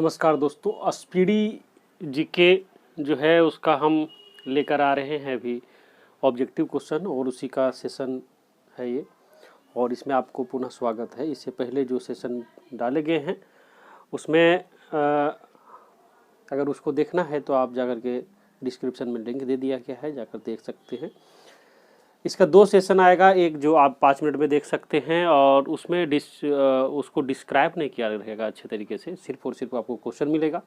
नमस्कार दोस्तों, speedy GK जो है उसका हम लेकर आ रहे हैं अभी ऑब्जेक्टिव क्वेश्चन और उसी का सेशन है ये। और इसमें आपको पुनः स्वागत है। इससे पहले जो सेशन डाले गए हैं उसमें अगर उसको देखना है तो आप जाकर के डिस्क्रिप्शन में लिंक दे दिया गया है, जाकर देख सकते हैं। इसका 2 सेशन आएगा, एक जो आप 5 मिनट में देख सकते हैं और उसमें उसको डिस्क्राइब नहीं किया रहेगा अच्छे तरीके से, सिर्फ और सिर्फ आपको क्वेश्चन मिलेगा।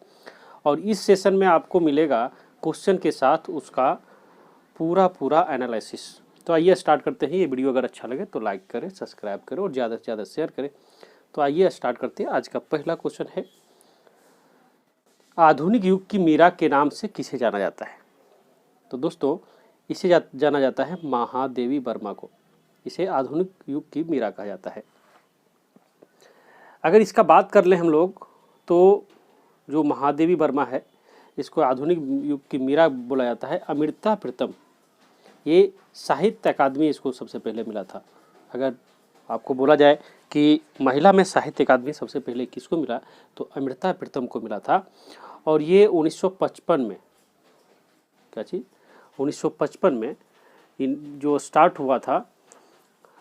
और इस सेशन में आपको मिलेगा क्वेश्चन के साथ उसका पूरा एनालिसिस। तो आइए स्टार्ट करते हैं। ये वीडियो अगर अच्छा लगे तो लाइक करें, सब्सक्राइब करें और ज़्यादा से ज़्यादा शेयर करें। तो आइए स्टार्ट करते हैं। आज का पहला क्वेश्चन है, आधुनिक युग की मीरा के नाम से किसे जाना जाता है? तो दोस्तों इसे जाना जाता है महादेवी वर्मा को। इसे आधुनिक युग की मीरा कहा जाता है। अगर इसका बात कर लें हम लोग तो जो महादेवी वर्मा है इसको आधुनिक युग की मीरा बोला जाता है। अमृता प्रीतम, ये साहित्य अकादमी इसको सबसे पहले मिला था। अगर आपको बोला जाए कि महिला में साहित्य अकादमी सबसे पहले किसको मिला तो अमृता प्रीतम को मिला था। और ये 1955 में, क्या चीज़, 1955 में जो स्टार्ट हुआ था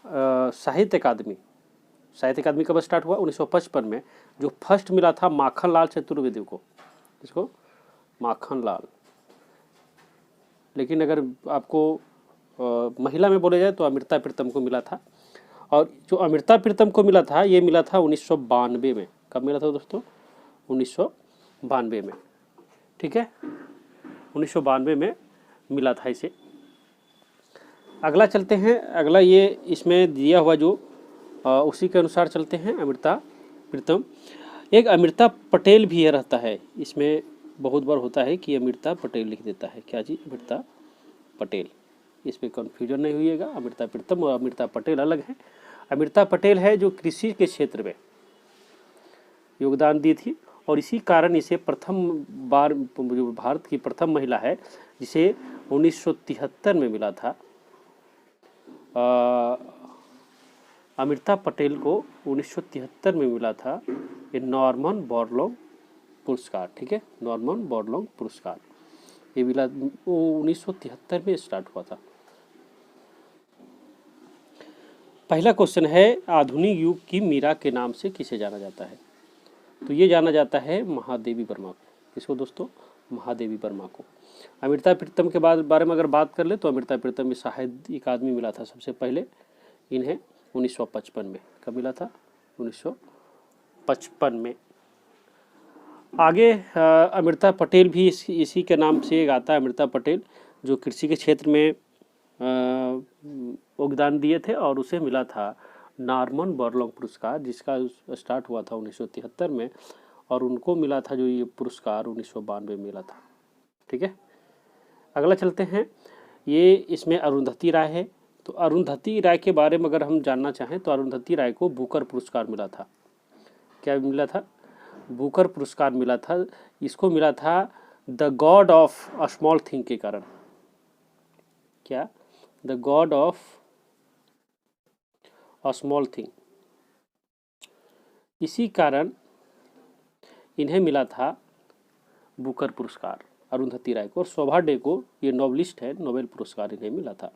साहित्य अकादमी कब स्टार्ट हुआ? 1955 में। जो फर्स्ट मिला था माखनलाल चतुर्वेदी को। इसको माखनलाल। लेकिन अगर आपको महिला में बोले जाए तो अमृता प्रीतम को मिला था। और जो अमृता प्रीतम को मिला था ये मिला था 1992 में। कब मिला था दोस्तों? 1992 में। ठीक है, 1992 में मिला था इसे। अगला चलते हैं। अगला ये इसमें दिया हुआ जो उसी के अनुसार चलते हैं। अमृता प्रीतम, एक अमृता पटेल भी रहता है इसमें। बहुत बार होता है कि अमृता पटेल लिख देता है। क्या जी? अमृता पटेल। इस पर कन्फ्यूजन नहीं हुईएगा। अमृता प्रीतम और अमृता पटेल अलग है। अमृता पटेल है जो कृषि के क्षेत्र में योगदान दी थी और इसी कारण इसे प्रथम बार, जो भारत की प्रथम महिला है जिसे 1973 में मिला था, अमृता पटेल को 1973 में मिला था ये नॉर्मन बोरलॉग पुरस्कार। ठीक है, नॉर्मन बोरलॉग पुरस्कार ये मिला, वो 1973 में स्टार्ट हुआ था। पहला क्वेश्चन है, आधुनिक युग की मीरा के नाम से किसे जाना जाता है? तो ये जाना जाता है महादेवी वर्मा को। किसको दोस्तों? महादेवी वर्मा को। अमृता प्रीतम के बारे में अगर बात कर ले तो अमृता प्रीतम में साहित्य अकादमी मिला था सबसे पहले इन्हें 1955 में। कब मिला था? 1955 में। आगे अमृता पटेल भी इसी के नाम से एक आता है। अमृता पटेल जो कृषि के क्षेत्र में योगदान दिए थे और उसे मिला था नॉर्मन बोरलॉग पुरस्कार, जिसका स्टार्ट हुआ था 1973 में और उनको मिला था जो ये पुरस्कार 1992 में मिला था। ठीक है, अगला चलते हैं। ये इसमें अरुंधति राय है। तो अरुंधति राय के बारे में अगर हम जानना चाहें तो अरुंधति राय को बुकर पुरस्कार मिला था। क्या मिला था? बुकर पुरस्कार मिला था। इसको मिला था the God of a small thing के कारण। क्या? The God of a small thing, इसी कारण इन्हें मिला था बुकर पुरस्कार अरुंधति राय को। और शोभा डे को, ये नोवेलिस्ट है, नोबेल पुरस्कार इन्हें मिला था।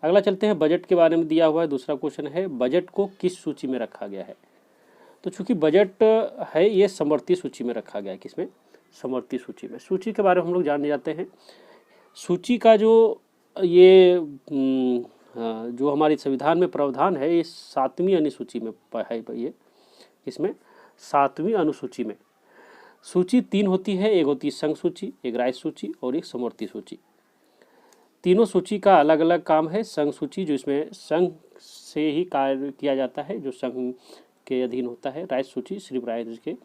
अगला चलते हैं, बजट के बारे में दिया हुआ है। दूसरा क्वेश्चन है, बजट को किस सूची में रखा गया है? तो चूंकि बजट है ये समवर्ती सूची में रखा गया है। किसमें? समवर्ती सूची में। सूची के बारे में हम लोग जान जाते हैं। सूची का जो ये जो हमारी संविधान में प्रावधान है ये 7वीं अनुसूची में है। ये इसमें 7वीं अनुसूची में सूची 3 होती है। एक होती है संघ सूची, एक राज्य सूची और एक समवर्ती सूची। तीनों सूची का अलग अलग काम है। संघ सूची जो इसमें संघ से ही कार्य किया जाता है, जो संघ के अधीन होता है। राज्य सूची सिर्फ राज्य के,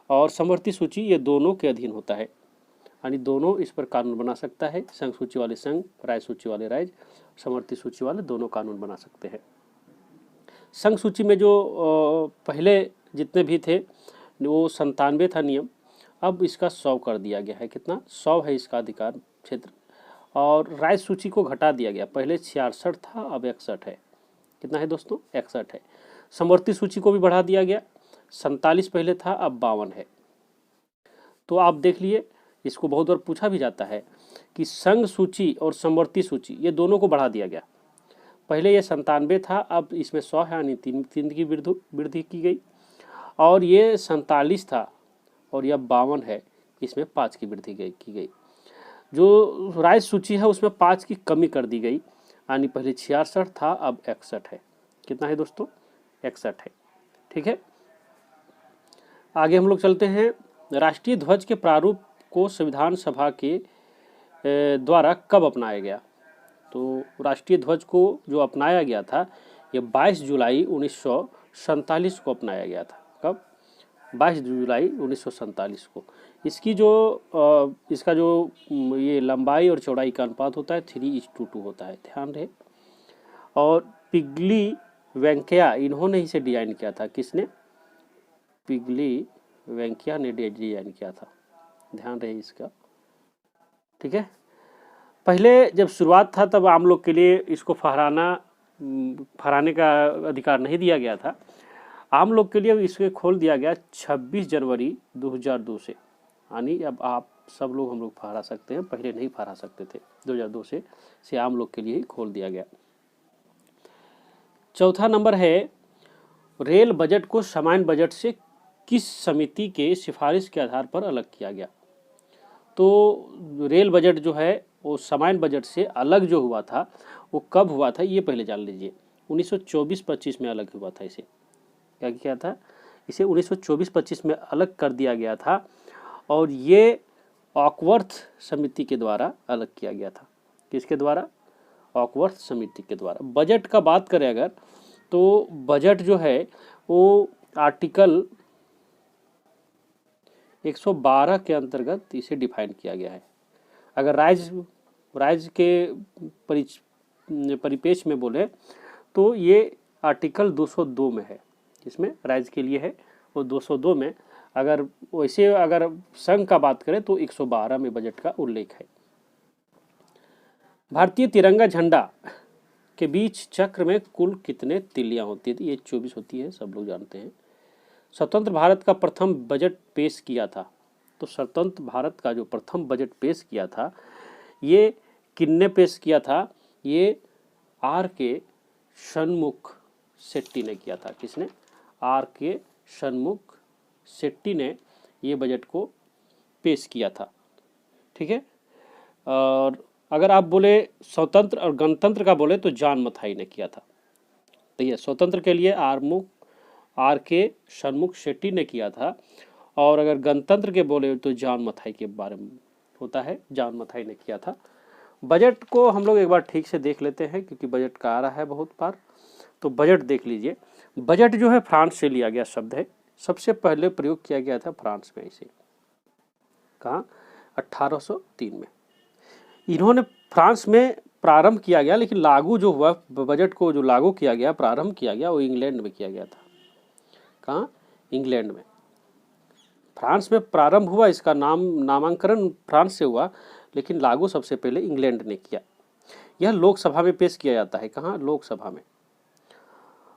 और समवर्ती सूची ये दोनों के अधीन होता है, यानी दोनों इस पर कानून बना सकता है। संघ सूची वाले संघ, राज्य सूची वाले राज्य, समवर्ती सूची वाले दोनों कानून बना सकते हैं। संघ सूची में जो पहले जितने भी थे वो 97 था नियम, अब इसका 100 कर दिया गया है। कितना? 100 है इसका अधिकार क्षेत्र। और राज्य सूची को घटा दिया गया, पहले 66 था अब 61 है। कितना है दोस्तों? 61 है। समवर्ती सूची को भी बढ़ा दिया गया, 47 पहले था अब 52 है। तो आप देख लिए, इसको बहुत बार पूछा भी जाता है कि संघ सूची और समवर्ती सूची ये दोनों को बढ़ा दिया गया। पहले ये 97 था, अब इसमें 100 है, यानी 3 की वृद्धि की गई। और ये 47 था और यह 52 है, इसमें 5 की वृद्धि की गई। जो राज्य सूची है उसमें 5 की कमी कर दी गई, यानी पहले 66 था, अब 61 है। कितना है दोस्तों? 61 है। ठीक है, आगे हम लोग चलते हैं। राष्ट्रीय ध्वज के प्रारूप को संविधान सभा के द्वारा कब अपनाया गया? तो राष्ट्रीय ध्वज को जो अपनाया गया था ये 22 जुलाई 1947 को अपनाया गया था। कब? 22 जुलाई 1947 को। इसकी जो इसका जो ये लंबाई और चौड़ाई का अनुपात होता है 3:2 होता है, ध्यान रहे। और पिगली वेंकैया इन्होंने इसे डिजाइन किया था। किसने? पिगली वेंकैया ने डिजाइन किया था, ध्यान रहे इसका। ठीक है, पहले जब शुरुआत था तब आम लोग के लिए इसको फहराने का अधिकार नहीं दिया गया था। आम लोग के लिए इसको खोल दिया गया 26 जनवरी 2002 से, यानी अब आप सब लोग हम लोग फहरा सकते हैं, पहले नहीं फहरा सकते थे। 2002 से आम लोग के लिए ही खोल दिया गया। चौथा नंबर है, रेल बजट को सामान्य बजट से किस समिति के सिफारिश के आधार पर अलग किया गया? तो रेल बजट जो है वो सामान्य बजट से अलग जो हुआ था वो कब हुआ था ये पहले जान लीजिए। 1924-25 में अलग हुआ था। इसे क्या किया था? इसे 1924-25 में अलग कर दिया गया था और ये ऑकवर्थ समिति के द्वारा अलग किया गया था। किसके द्वारा? ऑकवर्थ समिति के द्वारा। बजट का बात करें अगर, तो बजट जो है वो आर्टिकल 112 के अंतर्गत इसे डिफाइन किया गया है। अगर राज्य के परिपेक्ष में बोले तो ये आर्टिकल 202 में है। इसमें राज्य के लिए है वो 202 में। अगर वैसे अगर संघ का बात करें तो 112 में बजट का उल्लेख है। भारतीय तिरंगा झंडा के बीच चक्र में कुल कितने तिल्लियां होती है? ये 24 होती है, सब लोग जानते हैं। स्वतंत्र भारत का प्रथम बजट पेश किया था, तो स्वतंत्र भारत का जो प्रथम बजट पेश किया था ये किसने पेश किया था? ये R.K. षणमुख शेट्टी ने किया था। किसने? R.K. षणमुख शेट्टी ने ये बजट को पेश किया था। ठीक है, और अगर आप बोले स्वतंत्र और गणतंत्र का बोले तो जॉन मथाई ने किया था। तो ये स्वतंत्र के लिए R.K. षणमुख शेट्टी ने किया था, और अगर गणतंत्र के बोले तो जॉन मथाई के बारे में होता है, जॉन मथाई ने किया था। बजट को हम लोग एक बार ठीक से देख लेते हैं क्योंकि बजट का आ रहा है बहुत बार। तो बजट देख लीजिए। बजट जो है फ्रांस से लिया गया शब्द है। सबसे पहले प्रयोग किया गया था फ्रांस में। इसे कहाँ? 1803 में इन्होंने फ्रांस में प्रारंभ किया गया, लेकिन लागू जो हुआ बजट को जो लागू किया गया, प्रारंभ किया गया, वो इंग्लैंड में किया गया था। कहाँ? इंग्लैंड में। फ्रांस में प्रारंभ हुआ, इसका नामांकन फ्रांस से हुआ, लेकिन लागू सबसे पहले इंग्लैंड ने किया। यह लोकसभा में पेश किया जाता है। कहाँ? लोकसभा में।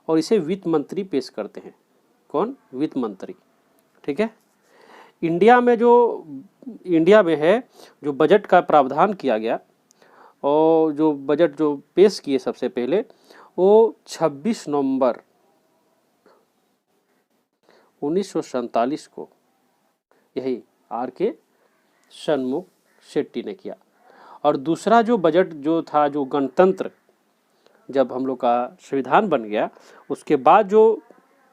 और इसे वित्त मंत्री पेश करते हैं। कौन? वित्त मंत्री। ठीक है, इंडिया में है जो बजट का प्रावधान किया गया और जो बजट जो पेश किए सबसे पहले वो 26 नवंबर 1947 को यही R.K. षणमुख शेट्टी ने किया। और दूसरा जो बजट जो था, जो गणतंत्र, जब हम लोग का संविधान बन गया उसके बाद जो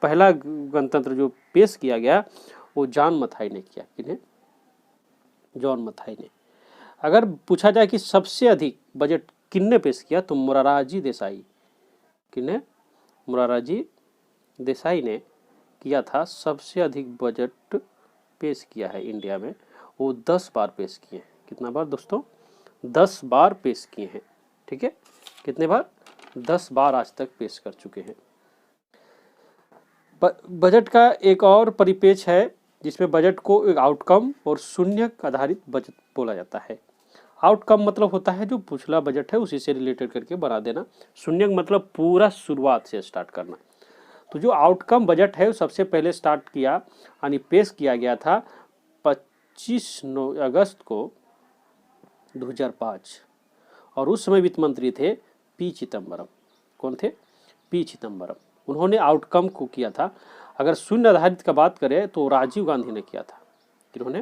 पहला गणतंत्र जो पेश किया गया वो जॉन मथाई ने किया। किन्हें? जॉन मथाई ने। अगर पूछा जाए कि सबसे अधिक बजट किसने पेश किया तो मोरारजी देसाई। किन्हें? मोरारजी देसाई ने किया था। सबसे अधिक बजट पेश किया है इंडिया में, वो 10 बार पेश किए हैं। कितना बार दोस्तों? 10 बार पेश किए हैं। ठीक है, कितने बार? 10 बार आज तक पेश कर चुके हैं। बजट का एक और परिपेक्ष है जिसमें बजट को एक आउटकम और शून्य आधारित बजट बोला जाता है। आउटकम मतलब होता है जो पिछला बजट है उसी से रिलेटेड करके बना देना। शून्य मतलब पूरा शुरुआत से स्टार्ट करना। तो जो आउटकम बजट है वो सबसे पहले स्टार्ट किया यानी पेश किया गया था 25 अगस्त को 2005, और उस समय वित्त मंत्री थे पी चिदम्बरम। कौन थे? पी चिदम्बरम। उन्होंने आउटकम को किया था। अगर शून्य आधारित का बात करें तो राजीव गांधी ने किया था। किन्होंने?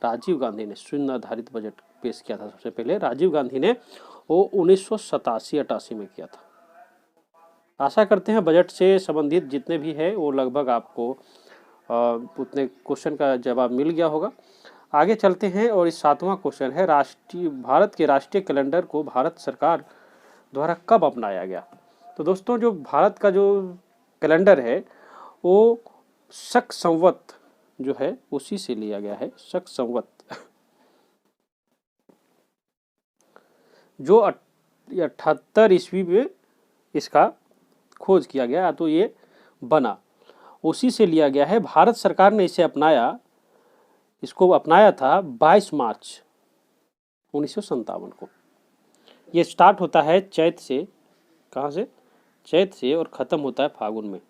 राजीव गांधी ने शून्य आधारित बजट पेश किया था सबसे पहले। राजीव गांधी ने वो 1987-88 में किया था। आशा करते हैं बजट से संबंधित जितने भी है वो लगभग आपको उतने क्वेश्चन का जवाब मिल गया होगा। आगे चलते हैं और इस 7वां क्वेश्चन है, भारत के राष्ट्रीय कैलेंडर को भारत सरकार द्वारा कब अपनाया गया? तो दोस्तों जो भारत का जो कैलेंडर है वो शक संवत जो है उसी से लिया गया है। शक संवत जो 78 ईस्वी में इसका खोज किया गया तो ये बना, उसी से लिया गया है। भारत सरकार ने इसे इसको अपनाया था 22 मार्च 1957 को। ये स्टार्ट होता है चैत से। कहाँ से? चैत से, और ख़त्म होता है फागुन में,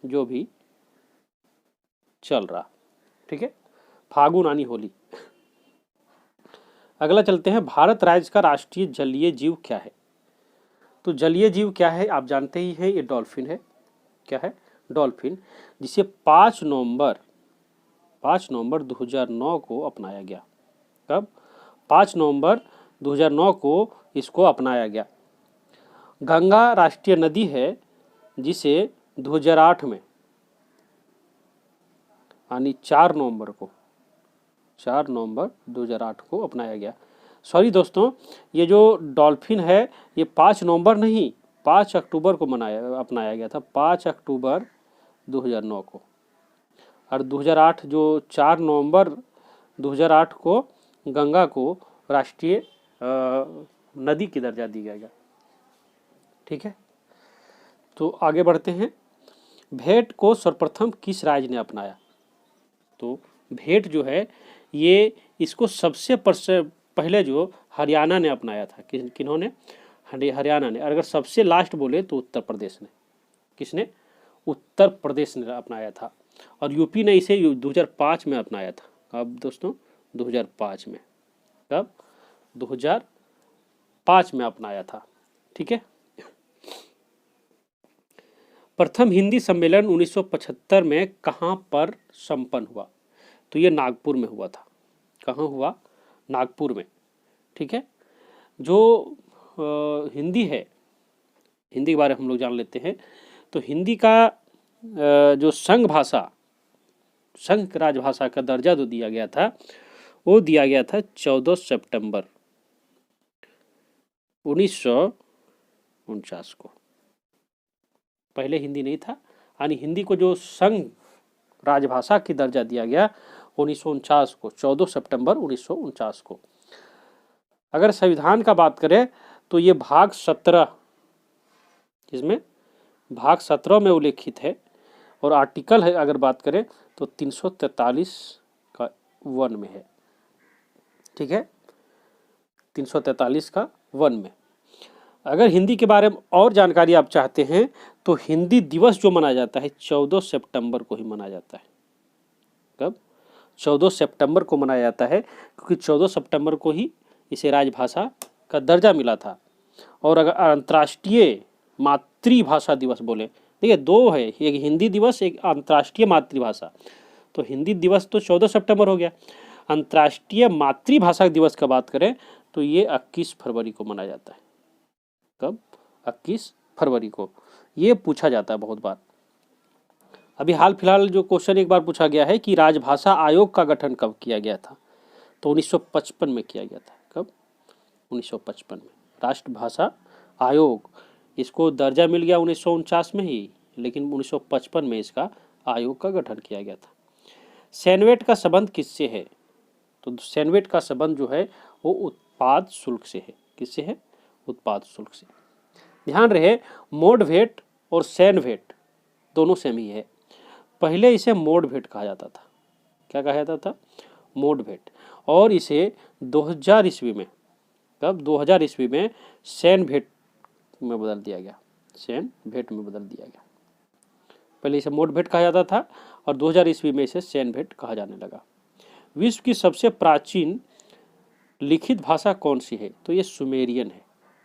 जो भी चल रहा। ठीक है, फागुन आनी होली। अगला चलते हैं, भारत राज्य का राष्ट्रीय जलीय जीव क्या है? तो जलीय जीव क्या है आप जानते ही हैं, ये डॉल्फिन है। क्या है? डॉल्फिन, जिसे 5 नवंबर 2009 को अपनाया गया। कब? 5 नवंबर 2009 को इसको अपनाया गया। गंगा राष्ट्रीय नदी है जिसे 2008 में यानी 4 नवंबर 2008 को अपनाया गया। सॉरी दोस्तों, ये जो डॉल्फिन है ये 5 नवंबर नहीं 5 अक्टूबर को अपनाया गया था। 5 अक्टूबर 2009 को। और 2008 जो 4 नवंबर 2008 को गंगा को राष्ट्रीय नदी की दर्जा दिया गया। ठीक है, तो आगे बढ़ते हैं। भेंट को सर्वप्रथम किस राज्य ने अपनाया? तो भेंट जो है ये इसको सबसे पहले जो हरियाणा ने अपनाया था। किन्होंने? हरियाणा ने। अगर सबसे लास्ट बोले तो उत्तर प्रदेश ने। किसने? उत्तर प्रदेश ने अपनाया था। और यूपी ने इसे 2005 में अपनाया था। अब दोस्तों 2005 में। कब? 2005 में अपनाया था। ठीक है, प्रथम हिंदी सम्मेलन 1975 में कहाँ पर संपन्न हुआ? तो ये नागपुर में हुआ था। कहाँ हुआ? नागपुर में। ठीक है, जो हिंदी है, हिंदी के बारे में हम लोग जान लेते हैं। तो हिंदी का जो संघ राजभाषा का दर्जा जो दिया गया था वो दिया गया था 14 सितंबर 1949 को। पहले हिंदी नहीं था, यानी हिंदी को जो संघ राजभाषा की दर्जा दिया गया 1949 को, 14 सितंबर 1949 को। अगर संविधान का बात करें तो ये भाग 17, इसमें भाग 17 में उल्लेखित है। और आर्टिकल है अगर बात करें तो 343 का 1 में है। ठीक है, 343 का 1 में। अगर हिंदी के बारे में और जानकारी आप चाहते हैं तो हिंदी दिवस जो मनाया जाता है 14 सितंबर को ही मनाया जाता है। कब? 14 सितंबर को मनाया जाता है, क्योंकि 14 सितंबर को ही इसे राजभाषा का दर्जा मिला था। और अगर अंतर्राष्ट्रीय मातृभाषा दिवस बोले, देखिए 2 है, एक हिंदी दिवस, एक अंतर्राष्ट्रीय मातृभाषा। तो हिंदी दिवस तो 14 सितंबर हो गया। अंतर्राष्ट्रीय मातृभाषा दिवस का बात करें तो ये 21 फरवरी को मनाया जाता है। कब? 21 फरवरी को। ये पूछा जाता है बहुत बार। अभी हाल फिलहाल जो क्वेश्चन एक बार पूछा गया है कि राजभाषा आयोग का गठन कब किया गया था? तो 1955 में किया गया था। कब? 1955 में राष्ट्रभाषा आयोग, इसको दर्जा मिल गया 1949 में ही, लेकिन 1955 में इसका आयोग का गठन किया गया था। सैनवेट का संबंध किससे है? तो सैनवेट का संबंध जो है वो उत्पाद शुल्क से है। किससे है? उत्पाद शुल्क से। ध्यान रहे, मोड भेंट और सैन भेंट दोनों सेम ही है। पहले इसे मोड भेंट कहा जाता था। क्या कहा जाता था? मोड भेंट। और इसे 2000 ईस्वी में, कब? 2000 ईस्वी में सैन भेंट में बदल दिया गया। सैन भेंट में बदल दिया गया। पहले इसे मोड भेंट कहा जाता था और 2000 ईस्वी में इसे सैन भेंट कहा जाने लगा। विश्व की सबसे प्राचीन लिखित भाषा कौन सी है? तो ये सुमेरियन है।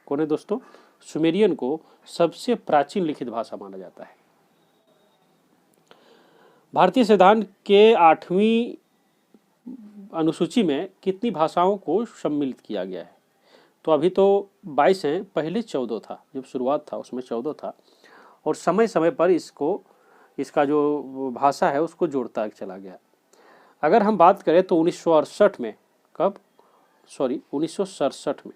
कौन है दोस्तों? सुमेरियन को सबसे प्राचीन लिखित भाषा माना जाता है। भारतीय संविधान के 8वीं अनुसूची में कितनी भाषाओं को सम्मिलित किया गया है? तो अभी तो 22 हैं, पहले 14 था, जब शुरुआत था उसमें 14 था, और समय समय पर इसका जो भाषा है उसको जोड़ता चला गया। अगर हम बात करें तो 1968 में, कब? सॉरी 1967 में,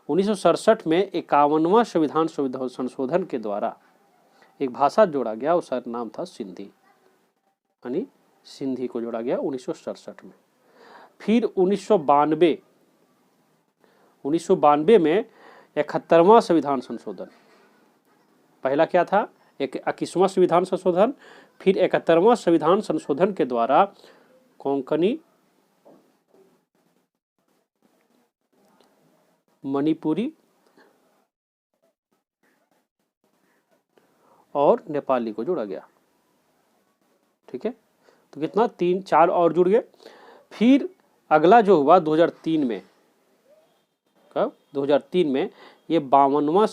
1967 में 51वां संविधान संशोधन के द्वारा एक भाषा जोड़ा गया, उसका नाम था सिंधी, यानी सिंधी को जोड़ा गया 1967 में। फिर 1992 में 71वां संविधान संशोधन, पहला क्या था? 21वां संविधान संशोधन, फिर 71वां संविधान संशोधन के द्वारा कोंकणी, मणिपुरी और नेपाली को जोड़ा गया। ठीक है, तो कितना? 3-4 और जुड़ गए। फिर अगला जो हुआ 2003 में, कब? 2003 में ये 92वां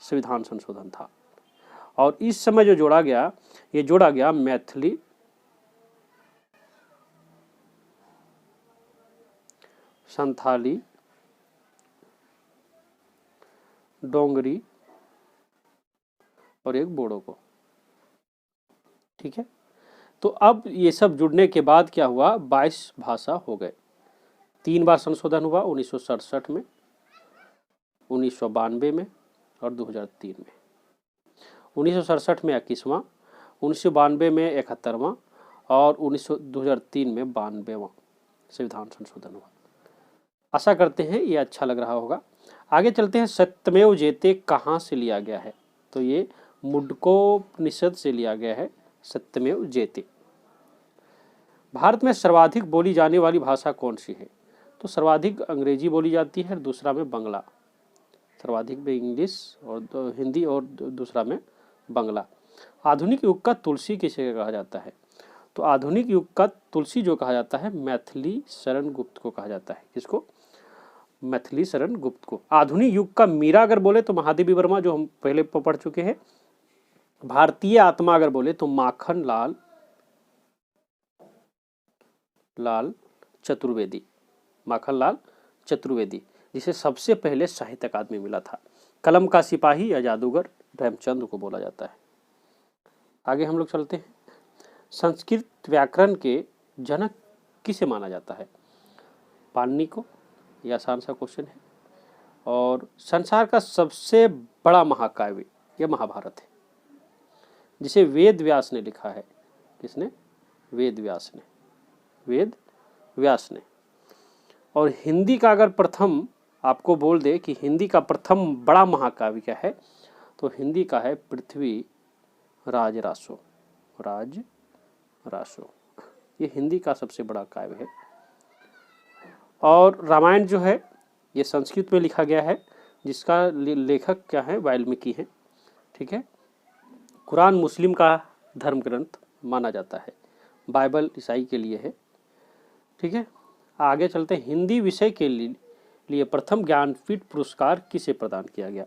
संविधान संशोधन था, और इस समय जो जोड़ा गया, ये जोड़ा गया मैथिली, संथाली, डोंगरी और एक बोडो को। ठीक है, तो अब ये सब जुड़ने के बाद क्या हुआ? 22 भाषा हो गए। 3 बार संशोधन हुआ, 1967 में, 1992 में और 2003 में। 1967 में 21वां, 1992 में 71वां और 2003 में 92वां संविधान संशोधन हुआ। आशा करते हैं ये अच्छा लग रहा होगा। आगे चलते हैं। सत्यमेव जयते कहाँ से लिया गया है? तो ये मुंडकोपनिषद से लिया गया है, सत्यमेव जयते। भारत में सर्वाधिक बोली जाने वाली भाषा कौन सी है? तो सर्वाधिक अंग्रेजी बोली जाती है, दूसरा में बांग्ला, सर्वाधिक में इंग्लिश और हिंदी, और दूसरा में बांग्ला। आधुनिक युग का तुलसी किसे कहा जाता है? तो आधुनिक युग का तुलसी जो कहा जाता है, मैथिली शरण गुप्त को कहा जाता है। किसको? मैथिली शरण गुप्त को। आधुनिक युग का मीरा अगर बोले तो महादेवी वर्मा, जो हम पहले पढ़ चुके हैं। भारतीय आत्मा अगर बोले तो माखन लाल चतुर्वेदी, माखन लाल चतुर्वेदी, जिसे सबसे पहले साहित्य अकादमी मिला था। कलम का सिपाही या जादूगर प्रेमचंद को बोला जाता है। आगे हम लोग चलते हैं। संस्कृत व्याकरण के जनक किसे माना जाता है? पाणिनि को। यह आसान सा क्वेश्चन है। और संसार का सबसे बड़ा महाकाव्य यह महाभारत है, जिसे वेद व्यास ने लिखा है। किसने? वेद व्यास ने। और हिंदी का अगर प्रथम आपको बोल दे कि हिंदी का प्रथम बड़ा महाकाव्य क्या है, तो हिंदी का है पृथ्वी राजरासो। ये हिंदी का सबसे बड़ा काव्य है। और रामायण जो है ये संस्कृत में लिखा गया है, जिसका लेखक क्या है? वाल्मीकि है। ठीक है। कुरान मुस्लिम का धर्म ग्रंथ माना जाता है, बाइबल ईसाई के लिए है। ठीक है। आगे चलते हैं। हिंदी विषय के लिए प्रथम ज्ञानपीठ पुरस्कार किसे प्रदान किया गया?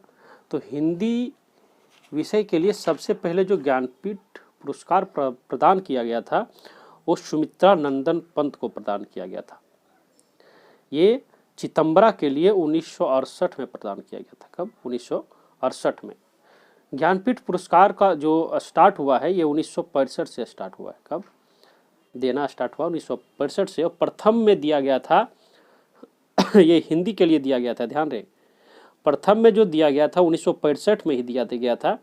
तो हिंदी विषय के लिए सबसे पहले जो ज्ञानपीठ पुरस्कार प्रदान किया गया था, वो सुमित्रा नंदन पंत को प्रदान किया गया था। ये चितंबरा के लिए 1968 में प्रदान किया गया था। कब? 1968 में। ज्ञानपीठ पुरस्कार का जो स्टार्ट हुआ है, ये 1965 से स्टार्ट हुआ है। कब देना स्टार्ट हुआ? 1965 से। और प्रथम में दिया गया था ये हिंदी के लिए दिया गया था, ध्यान रहे। प्रथम में जो दिया गया था 1965 में ही दिया गया था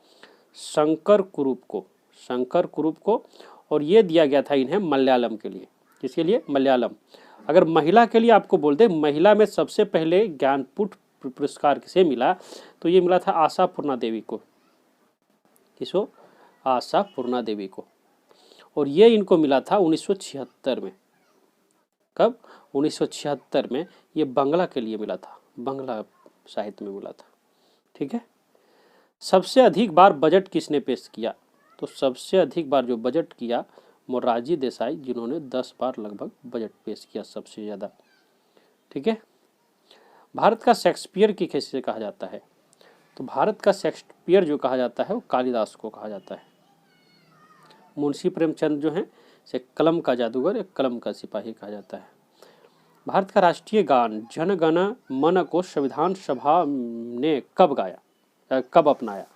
शंकर कुरूप को। और ये दिया गया था इन्हें मलयालम के लिए। किसके लिए? मलयालम। अगर महिला के लिए आपको बोल दे, महिला में सबसे पहले ज्ञानपीठ पुरस्कार किसे मिला, तो ये मिला था आशापूर्णा देवी को। किसको? आशापूर्णा देवी को। और ये इनको मिला था 1976 में। कब? 1976 में। ये बांग्ला के लिए मिला था, बांग्ला साहित्य में मिला था। ठीक है। सबसे अधिक बार बजट किसने पेश किया? तो सबसे अधिक बार जो बजट किया मोरारजी देसाई, जिन्होंने 10 बार लगभग बजट पेश किया, सबसे ज़्यादा। ठीक है। भारत का शेक्सपियर की कैसे कहा जाता है? तो भारत का शेक्सपियर जो कहा जाता है वो कालिदास को कहा जाता है। मुंशी प्रेमचंद जो हैं से कलम का जादूगर या कलम का सिपाही कहा जाता है। भारत का राष्ट्रीय गान जन गण मन को संविधान सभा ने कब गाया, कब अपनाया?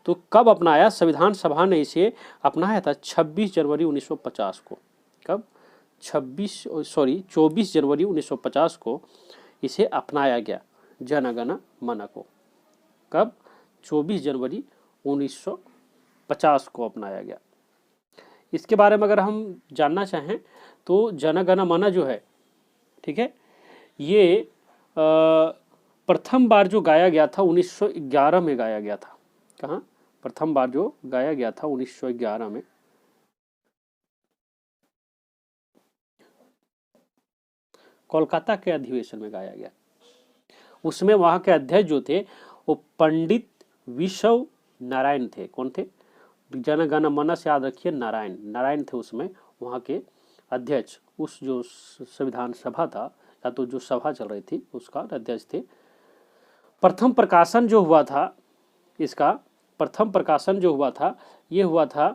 तो कब अपनाया? संविधान सभा ने इसे अपनाया था 26 जनवरी 1950 को। कब? 24 जनवरी 1950 को इसे अपनाया गया, जन गण मन को। कब? 24 जनवरी 1950 को अपनाया गया। इसके बारे में अगर हम जानना चाहें तो जन गण मन जो है, ठीक है, ये प्रथम बार जो गाया गया था 1911 में गाया गया था। कहाँ? प्रथम बार जो गाया गया था 1911 में। कोलकाता के अधिवेशन में गाया गया। उसमें वहां के अध्यक्ष जो थे वो पंडित विश्व नारायण थे। कौन थे? जन गण मन से याद रखिए, नारायण थे उसमें वहाँ के अध्यक्ष। उस जो संविधान सभा था या तो जो सभा चल रही थी उसका अध्यक्ष थे। प्रथम प्रकाशन जो हुआ था, इसका प्रथम प्रकाशन जो हुआ था ये हुआ था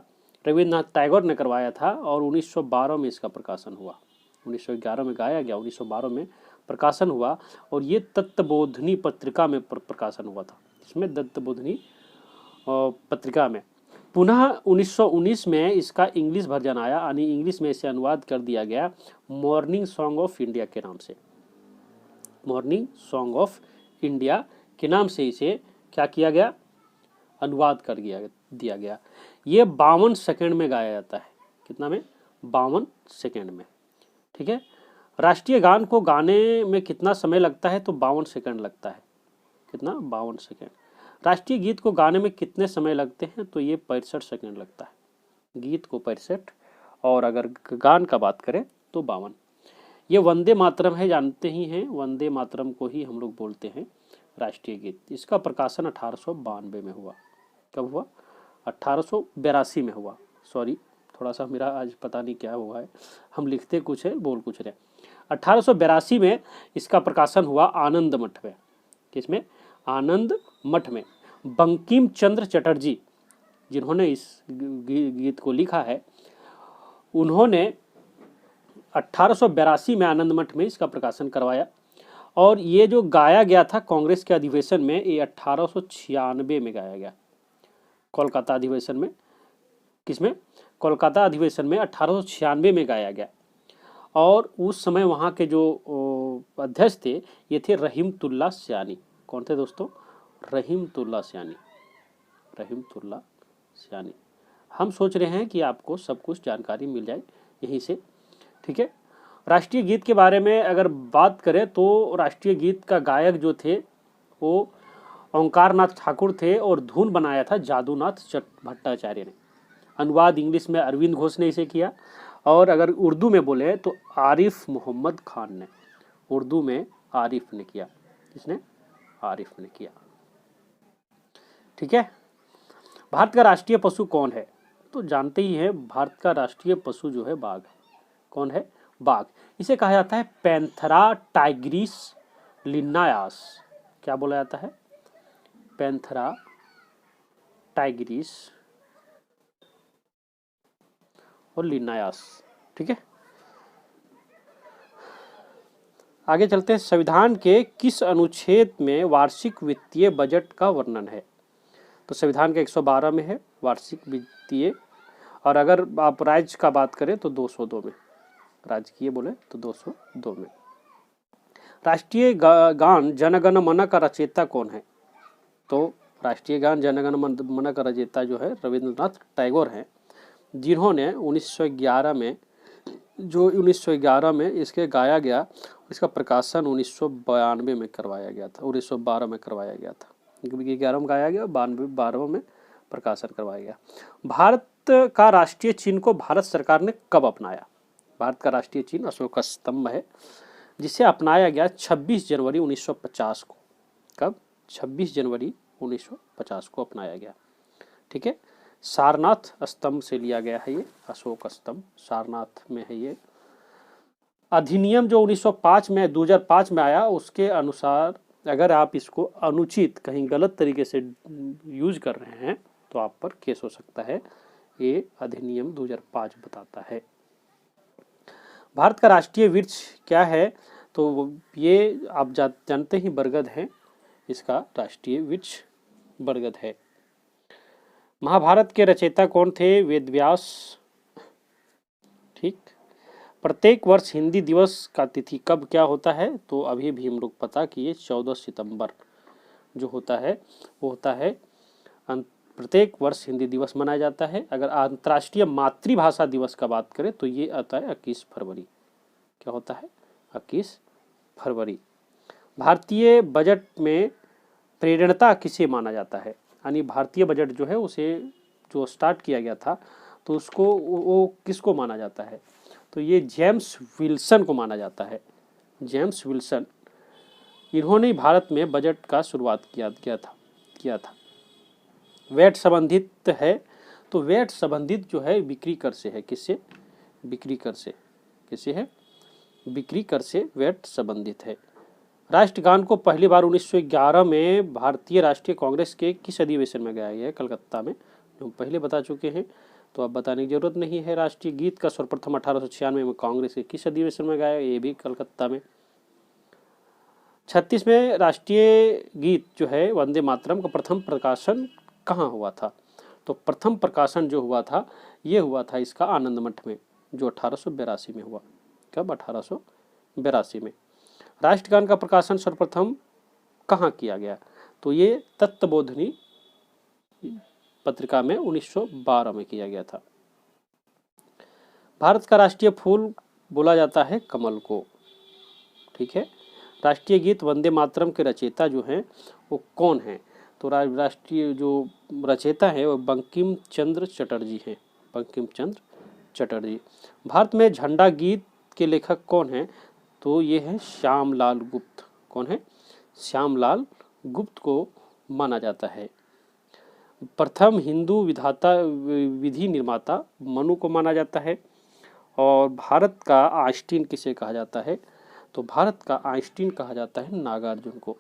रविन्द्रनाथ टैगोर ने करवाया था और 1912 में इसका प्रकाशन हुआ। 1911 में गाया गया, 1912 में प्रकाशन हुआ और ये तत्वबोधिनी पत्रिका में प्रकाशन हुआ था। इसमें तत्वबोधिनी पत्रिका में। पुनः 1919 में इसका इंग्लिश वर्जन आया, यानी इंग्लिश में इसे अनुवाद कर दिया गया मॉर्निंग सॉन्ग ऑफ इंडिया के नाम से। मॉर्निंग सॉन्ग ऑफ इंडिया के नाम से इसे क्या किया गया? अनुवाद कर दिया गया। ये 52 सेकंड में गाया जाता है। कितना में? 52 सेकंड में। ठीक है। राष्ट्रीय गान को गाने में कितना समय लगता है? तो 52 सेकंड लगता है। कितना? 52 सेकंड। राष्ट्रीय गीत को गाने में कितने समय लगते हैं? तो ये 65 सेकंड लगता है। गीत को 65 और अगर गान का बात करें तो 52। ये वंदे मातरम है, जानते ही हैं, वंदे मातरम को ही हम लोग बोलते हैं राष्ट्रीय गीत। इसका प्रकाशन 1892 में हुआ। कब हुआ? 1882 में हुआ। सॉरी, थोड़ा सा मेरा आज पता नहीं क्या हुआ है, हम लिखते कुछ है बोल कुछ रहे। 1882 में इसका प्रकाशन हुआ आनंद मठ में। किसमें? आनंद मठ में। बंकिम चंद्र चटर्जी जिन्होंने इस गीत को लिखा है, उन्होंने 1882 में आनंद मठ में इसका प्रकाशन करवाया और ये जो गाया गया था कांग्रेस के अधिवेशन में, ये 1896 में गाया गया। कोलकाता अधिवेशन में। किसमें? कोलकाता अधिवेशन में 1896 में गाया गया और उस समय वहाँ के जो अध्यक्ष थे ये थे रहीमतुल्ला सयानी। कौन थे दोस्तों? रहीमतुल्ला सयानी। रहीमतुल्ला सयानी। हम सोच रहे हैं कि आपको सब कुछ जानकारी मिल जाए यहीं से। ठीक है। राष्ट्रीय गीत के बारे में अगर बात करें तो राष्ट्रीय गीत का गायक जो थे वो ओंकार नाथ ठाकुर थे और धुन बनाया था जादूनाथ भट्टाचार्य ने। अनुवाद इंग्लिश में अरविंद घोष ने इसे किया और अगर उर्दू में बोले तो आरिफ मोहम्मद खान ने। उर्दू में आरिफ ने किया। किसने? आरिफ ने किया। ठीक है। भारत का राष्ट्रीय पशु कौन है? तो जानते ही हैं, भारत का राष्ट्रीय पशु जो है बाघ। कौन है? बाघ। इसे कहा जाता है पैंथरा टाइग्रिस लिन्नायास। क्या बोला जाता है? पैंथरा टाइग्रिस और लिन्नायास। ठीक है। आगे चलते हैं। संविधान के किस अनुच्छेद में वार्षिक वित्तीय बजट का वर्णन है? तो संविधान के 112 में है वार्षिक वित्तीय, और अगर आप राज्य का बात करें तो 202 में। राजकीय बोले तो 202 में। राष्ट्रीय गान जन गण मन का रचयिता कौन है? तो राष्ट्रीय गान जन गण मन का रचयिता जो है रविन्द्रनाथ टैगोर हैं, जिन्होंने 1911 में इसके गाया गया। इसका प्रकाशन 1992 में करवाया गया था, 1912 में करवाया गया था। 11 में गाया गया, 12 में प्रकाशन करवाया गया। भारत का राष्ट्रीय चिन्ह को भारत सरकार ने कब अपनाया? भारत का राष्ट्रीय चिन्ह अशोक स्तंभ है, जिसे अपनाया गया 26 जनवरी 1950 को। कब? 26 जनवरी 1950 को अपनाया गया। ठीक है। सारनाथ स्तंभ से लिया गया है ये, अशोक स्तंभ सारनाथ में है ये। अधिनियम जो 1905 में 2005 में आया, उसके अनुसार अगर आप इसको अनुचित कहीं गलत तरीके से यूज कर रहे हैं तो आप पर केस हो सकता है, ये अधिनियम 2005 बताता है। भारत का राष्ट्रीय वृक्ष क्या है, तो ये आप जानते ही बरगद है, इसका राष्ट्रीय वृक्ष बरगद है। महाभारत के रचयिता कौन थे, वेदव्यास। ठीक। प्रत्येक वर्ष हिंदी दिवस का तिथि कब क्या होता है, तो अभी भी हम लोग पता किए 14 सितंबर जो होता है वो होता है, प्रत्येक वर्ष हिंदी दिवस मनाया जाता है। अगर अंतर्राष्ट्रीय मातृभाषा दिवस का बात करें तो ये आता है 21 फरवरी। क्या होता है, 21 फरवरी। भारतीय बजट में प्रेरणता किसे माना जाता है, यानी भारतीय बजट जो है उसे जो स्टार्ट किया गया था तो उसको वो किसको माना जाता है, तो ये जेम्स विल्सन को माना जाता है। जेम्स विल्सन, इन्होंने भारत में बजट का शुरुआत किया था। वैट संबंधित है, तो वैट संबंधित जो है बिक्री कर से है, किससे, बिक्री कर से, किससे है, बिक्री कर से वैट संबंधित है। राष्ट्रगान को पहली बार 1911 में भारतीय राष्ट्रीय कांग्रेस के किस अधिवेशन में गाया गया है, कलकत्ता में, जो हम पहले बता चुके हैं तो अब बताने की जरूरत नहीं है। राष्ट्रीय गीत का सर्वप्रथम 1896 में कांग्रेस के किस अधिवेशन में गाया, ये भी कलकत्ता में। 36 में राष्ट्रीय गीत जो है वंदे मातरम का प्रथम प्रकाशन कहाँ हुआ था, तो प्रथम प्रकाशन जो हुआ था ये हुआ था इसका आनंद मठ में, जो 1882 में हुआ। कब, 1882 में। राष्ट्रगान का प्रकाशन सर्वप्रथम कहाँ किया गया, तो ये तत्वबोधिनी पत्रिका में 1912 में किया गया था। भारत का राष्ट्रीय फूल बोला जाता है कमल को। ठीक है। राष्ट्रीय गीत वंदे मातरम के रचयिता जो हैं वो कौन हैं, तो राष्ट्रीय जो रचयिता है वो बंकिम चंद्र चटर्जी हैं, बंकिम चंद्र चटर्जी। भारत में झंडा गीत के लेखक कौन हैं, तो ये है श्यामलाल गुप्त। कौन है, श्यामलाल गुप्त को माना जाता है। प्रथम हिंदू विधि निर्माता मनु को माना जाता है। और भारत का आइंस्टीन किसे कहा जाता है, तो भारत का आइंस्टीन कहा जाता है नागार्जुन को।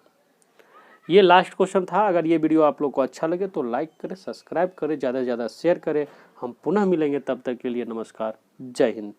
ये लास्ट क्वेश्चन था। अगर ये वीडियो आप लोग को अच्छा लगे तो लाइक करें, सब्सक्राइब करें, ज़्यादा से ज़्यादा शेयर करें। हम पुनः मिलेंगे, तब तक के लिए नमस्कार, जय हिंद।